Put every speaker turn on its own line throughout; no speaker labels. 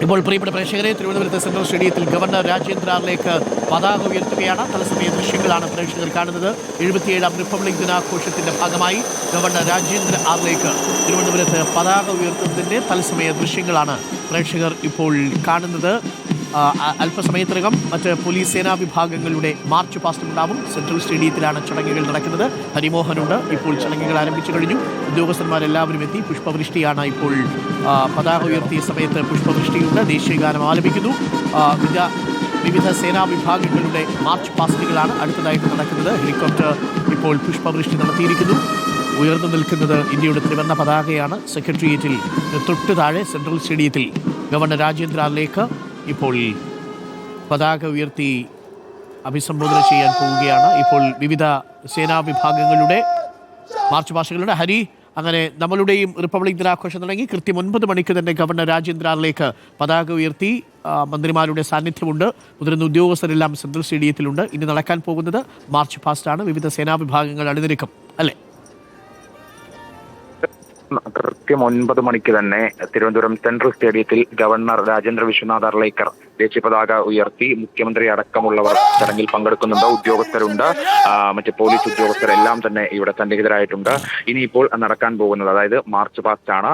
ഇപ്പോൾ പ്രിയപ്പെട്ട പ്രേക്ഷകരെ, തിരുവനന്തപുരത്തെ സെൻട്രൽ സ്റ്റേഡിയത്തിൽ ഗവർണർ രാജേന്ദ്ര ആറിലേക്ക് പതാക ഉയർത്തുകയാണ്. തത്സമയ ദൃശ്യങ്ങളാണ് പ്രേക്ഷകർ കാണുന്നത്. 77ാം റിപ്പബ്ലിക് ദിനാഘോഷത്തിന്റെ ഭാഗമായി ഗവർണർ രാജേന്ദ്ര ആറിലേക്ക് തിരുവനന്തപുരത്ത് പതാക ഉയർത്തുന്നതിന്റെ തത്സമയ ദൃശ്യങ്ങളാണ് പ്രേക്ഷകർ ഇപ്പോൾ കാണുന്നത്. അല്പസമയത്തിനകം മറ്റ് പോലീസ് സേനാ വിഭാഗങ്ങളുടെ മാർച്ച് പാസ്റ്റ് ഉണ്ടാവും. സെൻട്രൽ സ്റ്റേഡിയത്തിലാണ് ചടങ്ങുകൾ നടക്കുന്നത്. ഹരിമോഹനുണ്ട്. ഇപ്പോൾ ചടങ്ങുകൾ ആരംഭിച്ചു കഴിഞ്ഞു. ഉദ്യോഗസ്ഥന്മാരെല്ലാവരും എത്തി. പുഷ്പവൃഷ്ടിയാണ് ഇപ്പോൾ. പതാക ഉയർത്തിയ സമയത്ത് പുഷ്പവൃഷ്ടിയുണ്ട്. ദേശീയഗാനം ആലപിക്കുന്നു. വിവിധ സേനാ വിഭാഗങ്ങളുടെ മാർച്ച് പാസ്റ്റുകളാണ് അടുത്തതായിട്ട് നടക്കുന്നത്. ഹെലികോപ്റ്റർ ഇപ്പോൾ പുഷ്പവൃഷ്ടി നടത്തിയിരിക്കുന്നു. ഉയർന്നു നിൽക്കുന്നത് ഇന്ത്യയുടെ ത്രിവർണ്ണ പതാകയാണ്. സെക്രട്ടേറിയറ്റിൽ തൊട്ടു താഴെ സെൻട്രൽ സ്റ്റേഡിയത്തിൽ ഗവർണർ രാജേന്ദ്ര ആറിലേക്ക് ഇപ്പോൾ പതാക ഉയർത്തി അഭിസംബോധന ചെയ്യാൻ പോവുകയാണ്. ഇപ്പോൾ വിവിധ സേനാ വിഭാഗങ്ങളുടെ മാർച്ച് പാസ്റ്റുകളുടെ ഹരി, അങ്ങനെ നമ്മളുടെയും റിപ്പബ്ലിക് ദിനാഘോഷം തുടങ്ങി. കൃത്യം 9 മണിക്ക് തന്നെ ഗവർണർ രാജേന്ദ്ര ആറിലേക്ക് പതാക ഉയർത്തി. മന്ത്രിമാരുടെ സാന്നിധ്യമുണ്ട്. മുതിർന്ന ഉദ്യോഗസ്ഥരെല്ലാം സെൻട്രൽ സ്റ്റേഡിയത്തിലുണ്ട്. ഇനി നടക്കാൻ പോകുന്നത് മാർച്ച് പാസ്റ്റാണ്. വിവിധ സേനാ വിഭാഗങ്ങൾ അണിനിരക്കും അല്ലേ?
കൃത്യം 9 മണിക്ക് തന്നെ തിരുവനന്തപുരം സെൻട്രൽ സ്റ്റേഡിയത്തിൽ ഗവർണർ രാജേന്ദ്ര വിശ്വനാഥ് അർലേക്കർ ദേശീയ പതാക ഉയർത്തി. മുഖ്യമന്ത്രി അടക്കമുള്ളവർ ചടങ്ങിൽ പങ്കെടുക്കുന്നുണ്ട്. ഉദ്യോഗസ്ഥരുണ്ട്, മറ്റ് പോലീസ് ഉദ്യോഗസ്ഥരെല്ലാം തന്നെ ഇവിടെ സന്നിഹിതരായിട്ടുണ്ട്. ഇനിയിപ്പോൾ നടക്കാൻ പോകുന്നത്, അതായത് മാർച്ച് പാസ്റ്റ് ആണ്.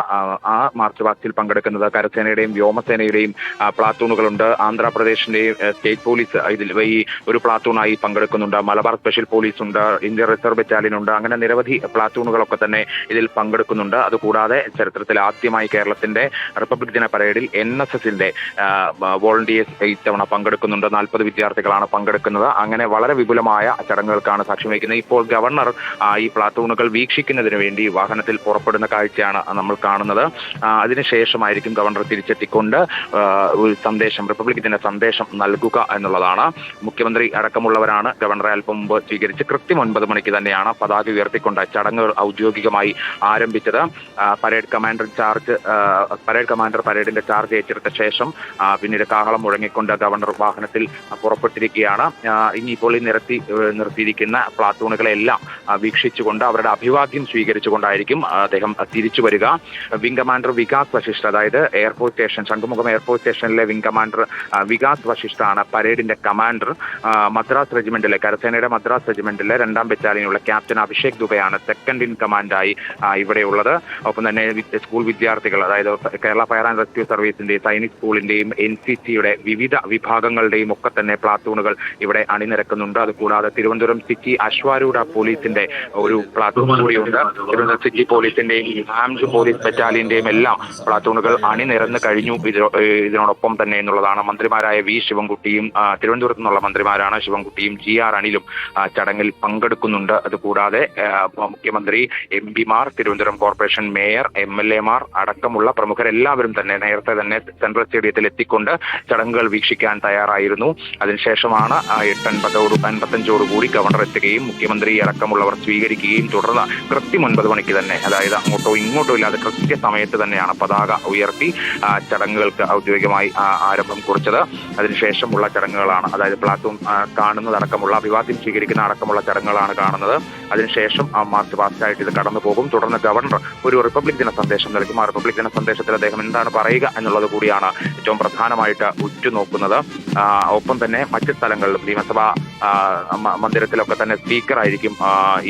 ആ മാർച്ച് പാസ്റ്റിൽ പങ്കെടുക്കുന്നത് കരസേനയുടെയും വ്യോമസേനയുടെയും പ്ലാത്തൂണുകളുണ്ട്. ആന്ധ്രാപ്രദേശിന്റെയും സ്റ്റേറ്റ് പോലീസ് ഇതിൽ ഈ ഒരു പ്ലാത്തൂണായി പങ്കെടുക്കുന്നുണ്ട്. മലബാർ സ്പെഷ്യൽ പോലീസ് ഉണ്ട്, ഇന്ത്യൻ റിസർവ് ബറ്റാലിയൻ ഉണ്ട്. അങ്ങനെ നിരവധി പ്ലാത്തൂണുകളൊക്കെ തന്നെ ഇതിൽ പങ്കെടുക്കുന്നുണ്ട്. അതുകൂടാതെ ചരിത്രത്തിൽ ആദ്യമായി കേരളത്തിന്റെ റിപ്പബ്ലിക് ദിന പരേഡിൽ NSSന്റെ വോളണ്ടിയേഴ്സ് ഇത്തവണ പങ്കെടുക്കുന്നുണ്ട്. 40 വിദ്യാർത്ഥികളാണ് പങ്കെടുക്കുന്നത്. അങ്ങനെ വളരെ വിപുലമായ ചടങ്ങുകൾക്കാണ് സാക്ഷ്യം വഹിക്കുന്നത്. ഇപ്പോൾ ഗവർണർ ഈ പ്ലാത്തൂണുകൾ വീക്ഷിക്കുന്നതിന് വേണ്ടി വാഹനത്തിൽ പുറപ്പെടുന്ന കാഴ്ചയാണ് നമ്മൾ കാണുന്നത്. അതിനുശേഷമായിരിക്കും ഗവർണർ തിരിച്ചെത്തിക്കൊണ്ട് ഒരു സന്ദേശം, റിപ്പബ്ലിക് ദിന സന്ദേശം നൽകുക എന്നുള്ളതാണ്. മുഖ്യമന്ത്രി അടക്കമുള്ളവരാണ് ഗവർണറെ അല്പം മുമ്പ് സ്വീകരിച്ച് കൃത്യം 9 മണിക്ക് തന്നെയാണ് പതാക ഉയർത്തിക്കൊണ്ട് ചടങ്ങുകൾ ഔദ്യോഗികമായി ആരംഭിച്ചത്. പരേഡ് കമാൻഡർ പരേഡിന്റെ ചാർജ് ഏറ്റെടുത്ത ശേഷം പിന്നീട് കാഹളം മുഴങ്ങിക്കൊണ്ട് ഗവർണർ വാഹനത്തിൽ പുറപ്പെട്ടിരിക്കുകയാണ്. ഇനിയിപ്പോൾ ഈ നിർത്തിയിരിക്കുന്ന പ്ലാത്തൂണുകളെല്ലാം വീക്ഷിച്ചുകൊണ്ട് അവരുടെ അഭിവാദ്യം സ്വീകരിച്ചുകൊണ്ടായിരിക്കും അദ്ദേഹം തിരിച്ചു വരിക. വിംഗ് കമാൻഡർ വികാസ് വശിഷ്ഠ, അതായത് എയർഫോഴ്സ് സ്റ്റേഷൻ, ശംഖുമുഖം എയർഫോഴ്സ് സ്റ്റേഷനിലെ വിംഗ് കമാൻഡർ വികാസ് വശിഷ്ഠാണ് പരേഡിന്റെ കമാൻഡർ. മദ്രാസ് റെജിമെന്റിലെ, കരസേനയുടെ മദ്രാസ് റെജിമെന്റിലെ 2ാം ബറ്റാലിയനുള്ള ക്യാപ്റ്റൻ അഭിഷേക് ദുബെയാണ് സെക്കൻഡ് ഇൻ കമാൻഡായി ഇവിടെയുള്ളത്. ഒപ്പം തന്നെ സ്കൂൾ വിദ്യാർത്ഥികൾ, അതായത് കേരള ഫയർ ആൻഡ് റെസ്ക്യൂ സർവീസിന്റെയും സൈനിക് സ്കൂളിന്റെയും NCCയുടെ വിവിധ വിഭാഗങ്ങളുടെയും ഒക്കെ തന്നെ പ്ലാത്തൂണുകൾ ഇവിടെ അണിനിരക്കുന്നുണ്ട്. അതുകൂടാതെ തിരുവനന്തപുരം സിറ്റി അശ്വാരൂഢ പോലീസിന്റെ ഒരു പ്ലാത്തൂൺ കൂടിയുണ്ട്. തിരുവനന്തപുരം സിറ്റി പോലീസിന്റെയും ആംഡ് പോലീസ് ബറ്റാലിയന്റെയും എല്ലാം പ്ലാത്തൂണുകൾ അണിനിരന്ന് കഴിഞ്ഞു ഇതിനോടൊപ്പം തന്നെ എന്നുള്ളതാണ്. മന്ത്രിമാരായ V ശിവൻകുട്ടിയും, തിരുവനന്തപുരത്ത് നിന്നുള്ള മന്ത്രിമാരാണ് ശിവൻകുട്ടിയും GR അനിലും ചടങ്ങിൽ പങ്കെടുക്കുന്നുണ്ട്. അതുകൂടാതെ മുഖ്യമന്ത്രി, MP Mar, Thiruvananthapuram corporation mayor, MLA Mar അടക്കമുള്ള പ്രമുഖരെല്ലാവരും തന്നെ നേരത്തെ തന്നെ സെൻട്രൽ സ്റ്റേഡിയത്തിൽ എത്തിക്കൊണ്ട് ചടങ്ങുകൾ വീക്ഷിക്കാൻ തയ്യാറായിരുന്നു. അതിനുശേഷമാണ് 8:55 ഗവർണർ എത്തുകയും മുഖ്യമന്ത്രി അടക്കമുള്ളവർ സ്വീകരിക്കുകയും തുടർന്ന് കൃത്യം 9 മണിക്ക് തന്നെ, അതായത് അങ്ങോട്ടോ ഇങ്ങോട്ടോ ഇല്ലാതെ കൃത്യസമയത്ത് തന്നെയാണ് പതാക ഉയർത്തി ചടങ്ങുകൾക്ക് ഔദ്യോഗികമായി ആരംഭം കുറിച്ചത്. അതിനുശേഷമുള്ള ചടങ്ങുകളാണ്, അതായത് പ്ലാത്തൂൺ കാണുന്നതടക്കമുള്ള, അഭിവാദ്യം സ്വീകരിക്കുന്ന അടക്കമുള്ള ചടങ്ങുകളാണ് കാണുന്നത്. അതിനുശേഷം മാർച്ച് പാസ്റ്റായിട്ട് ഇത് കടന്നു പോകും. തുടർന്ന് ഗവർണർ ഒരു റിപ്പബ്ലിക് ദിന സന്ദേശം നൽകും. ആ റിപ്പബ്ലിക് ദിന സന്ദേശത്തിൽ അദ്ദേഹം എന്താണ് പറയുക എന്നുള്ളത് കൂടിയാണ് ഏറ്റവും പ്രധാനമായിട്ട് ഉറ്റുനോക്കുന്നത്. ഒപ്പം തന്നെ മറ്റ് സ്ഥലങ്ങളിലും നിയമസഭാ മന്ദിരത്തിലൊക്കെ തന്നെ സ്പീക്കറായിരിക്കും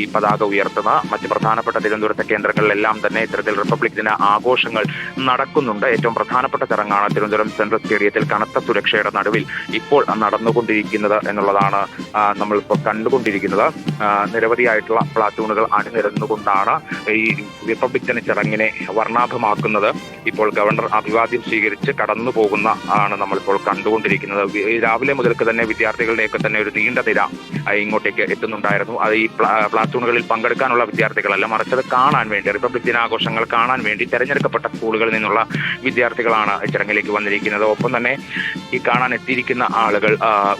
ഈ പതാക ഉയർത്തുന്ന. മറ്റ് പ്രധാനപ്പെട്ട തിരുവനന്തപുരത്തെ കേന്ദ്രങ്ങളിലെല്ലാം തന്നെ ഇത്തരത്തിൽ റിപ്പബ്ലിക് ദിന ആഘോഷങ്ങൾ നടക്കുന്നുണ്ട്. ഏറ്റവും പ്രധാനപ്പെട്ട ചടങ്ങാണ് തിരുവനന്തപുരം സെൻട്രൽ സ്റ്റേഡിയത്തിൽ കനത്ത സുരക്ഷയുടെ നടുവിൽ ഇപ്പോൾ നടന്നുകൊണ്ടിരിക്കുന്നത് എന്നുള്ളതാണ് നമ്മളിപ്പോൾ കണ്ടുകൊണ്ടിരിക്കുന്നത്. നിരവധിയായിട്ടുള്ള പ്ലാത്തൂണുകൾ അണിനിരന്നുകൊണ്ടാണ് ഈ റിപ്പബ്ലിക് ദിന ചടങ്ങിനെ വർണ്ണാഭമാക്കുന്നത്. ഇപ്പോൾ ഗവർണർ അഭിവാദ്യം സ്വീകരിച്ച് കടന്നു പോകുന്ന ആണ് നമ്മളിപ്പോൾ കണ്ടുകൊണ്ടിരിക്കുന്നത്. രാവിലെ മുതൽക്ക് തന്നെ വിദ്യാർത്ഥികളുടെയൊക്കെ തന്നെ ഒരു നീണ്ട നിര ഇങ്ങോട്ടേക്ക് എത്തുന്നുണ്ടായിരുന്നു. അത് ഈ പ്ലാത്തൂണുകളിൽ പങ്കെടുക്കാനുള്ള വിദ്യാർത്ഥികളല്ല, മറിച്ച് അത് കാണാൻ വേണ്ടി, റിപ്പബ്ലിക് ദിനാഘോഷങ്ങൾ കാണാൻ വേണ്ടി തെരഞ്ഞെടുക്കപ്പെട്ട സ്കൂളുകളിൽ നിന്നുള്ള വിദ്യാർത്ഥികളാണ് ചടങ്ങിലേക്ക് വന്നിരിക്കുന്നത്. ഒപ്പം തന്നെ ഈ കാണാൻ എത്തിയിരിക്കുന്ന ആളുകൾ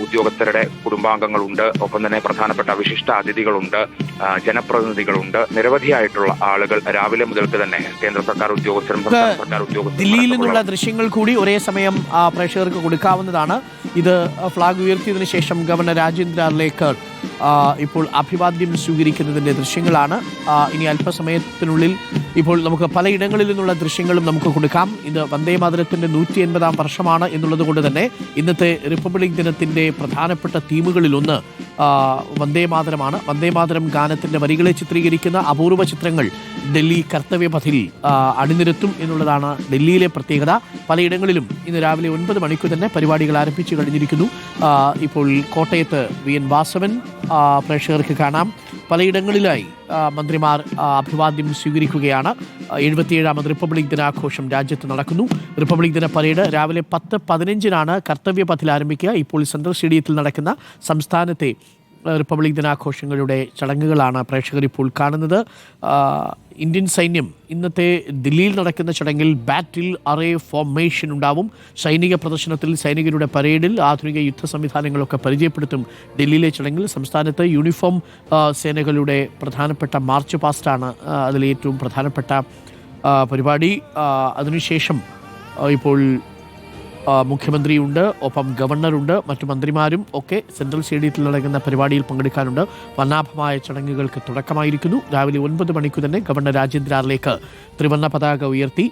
ഉദ്യോഗസ്ഥരുടെ കുടുംബാംഗങ്ങളുണ്ട്. ഒപ്പം തന്നെ പ്രധാനപ്പെട്ട വിശിഷ്ട അതിഥികളുണ്ട്, ജനപ്രതിനിധികളുണ്ട്. നിരവധിയായിട്ടുള്ള ആളുകൾ രാവിലെ മുതൽക്ക് തന്നെ കേന്ദ്ര സർക്കാർ ഉദ്യോഗസ്ഥരും സംസ്ഥാന സർക്കാർ ഉദ്യോഗസ്ഥരും
ദില്ലിയിൽ നിന്നുള്ള ദൃശ്യങ്ങൾ കൂടി ഒരേ സമയം പ്രേക്ഷകർക്ക് കൊടുക്കാവുന്നതാണ്. ഇത് ഫ്ലാഗ് ഉയർത്തിയതിനു ശേഷം ഗവർണർ രാജേന്ദ്ര ആറിലേക്ക് ഇപ്പോൾ അഭിവാദ്യം സ്വീകരിക്കുന്നതിൻ്റെ ദൃശ്യങ്ങളാണ്. ഇനി അല്പസമയത്തിനുള്ളിൽ ഇപ്പോൾ നമുക്ക് പലയിടങ്ങളിൽ നിന്നുള്ള ദൃശ്യങ്ങളും നമുക്ക് കൊടുക്കാം. ഇത് വന്ദേമാതരത്തിൻ്റെ 180-ാം വർഷമാണ് എന്നുള്ളത് കൊണ്ട് തന്നെ ഇന്നത്തെ റിപ്പബ്ലിക് ദിനത്തിൻ്റെ പ്രധാനപ്പെട്ട തീമുകളിലൊന്ന് വന്ദേമാതരമാണ്. വന്ദേമാതരം ഗാനത്തിൻ്റെ വരികളെ ചിത്രീകരിക്കുന്ന അപൂർവ ചിത്രങ്ങൾ ഡൽഹി കർത്തവ്യപഥിൽ അണിനിരത്തും എന്നുള്ളതാണ് ഡൽഹിയിലെ പ്രത്യേകത. പലയിടങ്ങളിലും ഇന്ന് രാവിലെ 9 മണിക്ക് തന്നെ പരിപാടികൾ ആരംഭിച്ചു കഴിഞ്ഞിരിക്കുന്നു. ഇപ്പോൾ കോട്ടയത്ത് VN വാസവൻ പ്രേക്ഷകർക്ക് കാണാം. പലയിടങ്ങളിലായി മന്ത്രിമാർ അഭിവാദ്യം സ്വീകരിക്കുകയാണ്. 77ാമത് റിപ്പബ്ലിക് ദിനാഘോഷം രാജ്യത്ത് നടക്കുന്നു. റിപ്പബ്ലിക് ദിന പരേഡ് രാവിലെ 10:15 കർത്തവ്യപഥിൽ ആരംഭിക്കുക. ഇപ്പോൾ സെൻട്രൽ സ്റ്റേഡിയത്തിൽ നടക്കുന്ന സംസ്ഥാനത്തെ റിപ്പബ്ലിക് ദിനാഘോഷങ്ങളുടെ ചടങ്ങുകളാണ് പ്രേക്ഷകർ ഇപ്പോൾ കാണുന്നത്. ഇന്ത്യൻ സൈന്യം ഇന്നത്തെ ദില്ലിയിൽ നടക്കുന്ന ചടങ്ങിൽ ബാറ്റിൽ അറേ ഫോർമേഷൻ ഉണ്ടാവും. സൈനിക പ്രദർശനത്തിൽ സൈനികരുടെ പരേഡിൽ ആധുനിക യുദ്ധ സംവിധാനങ്ങളൊക്കെ പരിചയപ്പെടുത്തും. ഡൽഹിയിലെ ചടങ്ങിൽ സംസ്ഥാനത്ത് യൂണിഫോം സേനകളുടെ പ്രധാനപ്പെട്ട മാർച്ച് പാസ്റ്റാണ് അതിലേറ്റവും പ്രധാനപ്പെട്ട പരിപാടി. അതിനുശേഷം ഇപ്പോൾ മുഖ്യമന്ത്രിയുണ്ട്, ഒപ്പം ഗവർണറുണ്ട്, മറ്റു മന്ത്രിമാരും ഒക്കെ സെൻട്രൽ സ്റ്റേഡിയത്തിൽ നടക്കുന്ന പരിപാടിയിൽ പങ്കെടുക്കാനുണ്ട്. വർണ്ണാഭമായ ചടങ്ങുകൾക്ക് തുടക്കമായിരിക്കുന്നു. രാവിലെ 9 മണിക്ക് തന്നെ ഗവർണർ രാജേന്ദ്ര ആറിലേക്ക് ത്രിവർണ്ണ പതാക ഉയർത്തി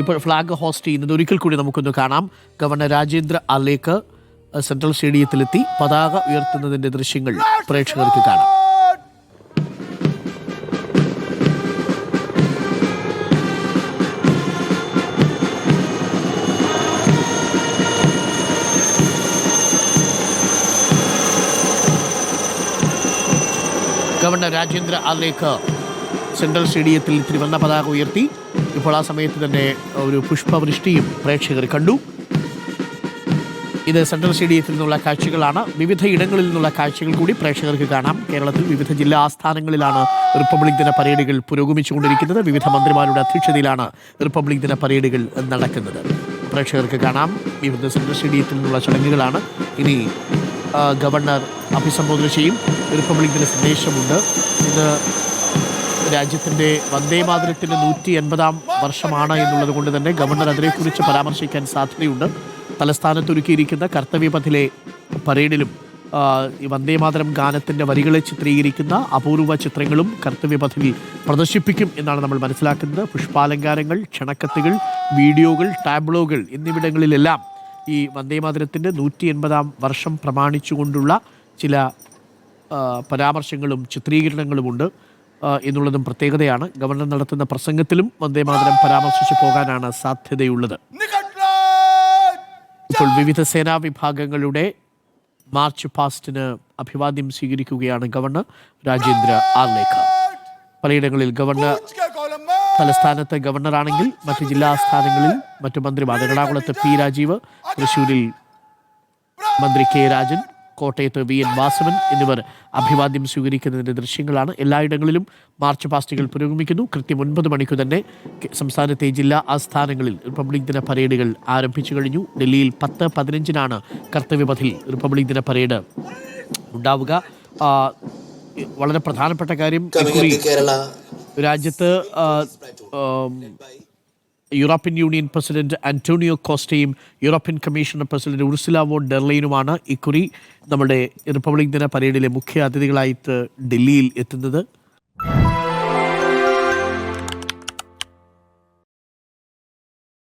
ഇപ്പോൾ ഫ്ലാഗ് ഹോസ്റ്റ് ചെയ്യുന്നത് ഒരിക്കൽ കൂടി നമുക്കൊന്ന് കാണാം. ഗവർണർ രാജേന്ദ്ര ആറിലേക്ക് സെൻട്രൽ സ്റ്റേഡിയത്തിലെത്തി പതാക ഉയർത്തുന്നതിൻ്റെ ദൃശ്യങ്ങൾ പ്രേക്ഷകർക്ക് കാണാം. ഗവർണർ രാജേന്ദ്ര ആറിലേക്ക് സെൻട്രൽ സ്റ്റേഡിയത്തിൽ ത്രിവർണ്ണ പതാക ഉയർത്തി. ഇപ്പോൾ ആ സമയത്ത് തന്നെ ഒരു പുഷ്പവൃഷ്ടിയും പ്രേക്ഷകർ കണ്ടു. ഇത് സെൻട്രൽ സ്റ്റേഡിയത്തിൽ നിന്നുള്ള കാഴ്ചകളാണ്. വിവിധ ഇടങ്ങളിൽ നിന്നുള്ള കാഴ്ചകൾ കൂടി പ്രേക്ഷകർക്ക് കാണാം. കേരളത്തിൽ വിവിധ ജില്ലാ ആസ്ഥാനങ്ങളിലാണ് റിപ്പബ്ലിക് ദിന പരേഡുകൾ പുരോഗമിച്ചുകൊണ്ടിരിക്കുന്നത്. വിവിധ മന്ത്രിമാരുടെ അധ്യക്ഷതയിലാണ് റിപ്പബ്ലിക് ദിന പരേഡുകൾ നടക്കുന്നത്. പ്രേക്ഷകർക്ക് കാണാം. വിവിധ സെൻട്രൽ സ്റ്റേഡിയത്തിൽ നിന്നുള്ള ചടങ്ങുകളാണ്. ഇനി ഗവർണർ അഭിസംബോധന ചെയ്യും. റിപ്പബ്ലിക് ദിന സന്ദേശമുണ്ട്. ഇന്ന് രാജ്യത്തിൻ്റെ വന്ദേമാതരത്തിൻ്റെ 180-ാം വർഷമാണ് എന്നുള്ളത് കൊണ്ട് തന്നെ ഗവർണർ അതിനെക്കുറിച്ച് പരാമർശിക്കാൻ സാധ്യതയുണ്ട്. തലസ്ഥാനത്ത് ഒരുക്കിയിരിക്കുന്ന കർത്തവ്യപഥിലെ പരേഡിലും ഈ വന്ദേമാതരം ഗാനത്തിൻ്റെ വരികളെ ചിത്രീകരിക്കുന്ന അപൂർവ ചിത്രങ്ങളും കർത്തവ്യപഥിൽ പ്രദർശിപ്പിക്കും എന്നാണ് നമ്മൾ മനസ്സിലാക്കുന്നത്. പുഷ്പാലങ്കാരങ്ങൾ, ക്ഷണക്കത്തുകൾ, വീഡിയോകൾ, ടാബ്ലോകൾ എന്നിവിടങ്ങളിലെല്ലാം ഈ വന്ദേമാതരത്തിൻ്റെ 180-ാം വർഷം പ്രമാണിച്ചുകൊണ്ടുള്ള ചില പരാമർശങ്ങളും ചിത്രീകരണങ്ങളുമുണ്ട് എന്നുള്ളതും പ്രത്യേകതയാണ്. ഗവർണർ നടത്തുന്ന പ്രസംഗത്തിലും വന്ദേമാതരം പരാമർശിച്ചു പോകാനാണ് സാധ്യതയുള്ളത്. ഇപ്പോൾ വിവിധ സേനാ വിഭാഗങ്ങളുടെ മാർച്ച് പാസ്റ്റിന് അഭിവാദ്യം സ്വീകരിക്കുകയാണ് ഗവർണർ രാജേന്ദ്ര ആറിലേക്ക്. പലയിടങ്ങളിൽ ഗവർണർ തലസ്ഥാനത്ത് ഗവർണറാണെങ്കിൽ മറ്റ് ജില്ലാ ആസ്ഥാനങ്ങളിൽ മറ്റു മന്ത്രിമാർ, എറണാകുളത്ത് P രാജീവ്, തൃശ്ശൂരിൽ മന്ത്രി K രാജൻ, കോട്ടയത്ത് VN വാസവൻ എന്നിവർ അഭിവാദ്യം സ്വീകരിക്കുന്നതിൻ്റെ ദൃശ്യങ്ങളാണ്. എല്ലായിടങ്ങളിലും മാർച്ച് പാസ്റ്റുകൾ പുരോഗമിക്കുന്നു. കൃത്യം 9 മണിക്ക് തന്നെ സംസ്ഥാനത്തെ ജില്ലാ ആസ്ഥാനങ്ങളിൽ റിപ്പബ്ലിക് ദിന പരേഡുകൾ ആരംഭിച്ചു കഴിഞ്ഞു. ഡൽഹിയിൽ 10:15 കർത്തവ്യപഥിൽ റിപ്പബ്ലിക് ദിന പരേഡ് ഉണ്ടാവുക. വളരെ പ്രധാനപ്പെട്ട കാര്യം, രാജ്യത്ത് യൂറോപ്യൻ യൂണിയൻ പ്രസിഡന്റ് ആന്റോണിയോ കോസ്റ്റയും European commissioner president Ursula von der ലെയനുമാണ് ഇക്കുറി നമ്മുടെ റിപ്പബ്ലിക് ദിന പരേഡിലെ മുഖ്യ അതിഥികളായിട്ട് ഡൽഹിയിൽ എത്തുന്നത്.